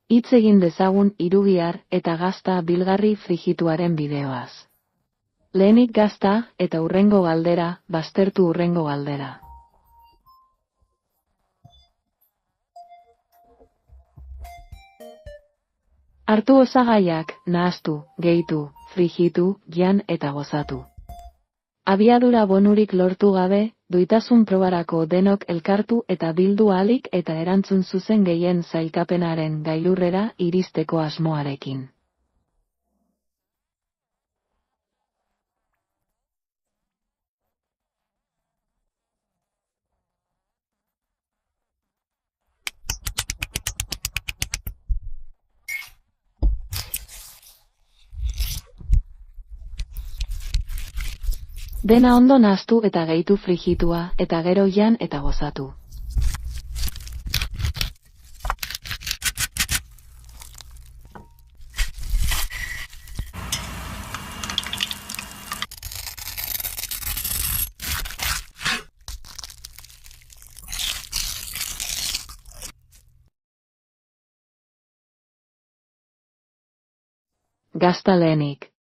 Hitz egin dezagun irugihar eta gazta bilgarri frigituaren bideoaz. Lehenik gazta eta hurrengo galdera, baztertu hurrengo galdera. Hartu osagaiak, nahastu, gehitu, frijitu, jan eta gozatu. Abiadura bonurik lortu gabe, duitasun probarako denok elkartu eta bildu ahalik eta erantzun zuzen gehien sailkapenaren gailurrera iristeko asmoarekin. Dena ondo nahastu eta gehitu frijitua, eta gero jan eta gozatu. Gazta lehenik.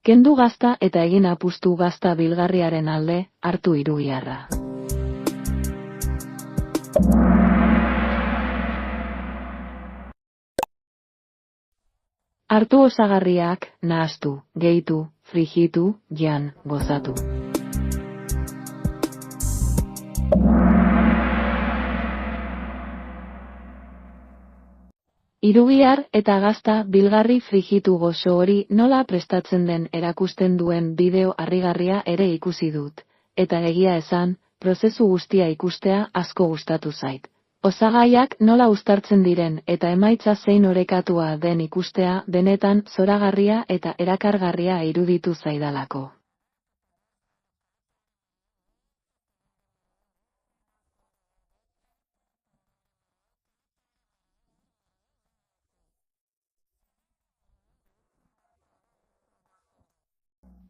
Kendu gazta eta egin apustu gazta bilgarriaren alde, hartu irugiharra. Hartu osagarriak, nahastu, gehitu, frijitu, jan, gozatu. Irugihar eta gazta bilgarri frijitu gozo hori nola prestatzen den erakusten duen bideo harrigarria ere ikusi dut, eta egia esan, prozesu guztia ikustea asko gustatu zait. Osagaiak nola uztartzen diren eta emaitza zein orekatua den ikustea benetan zoragarria eta erakargarria iruditu zaidalako.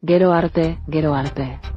Gero arte, gero arte.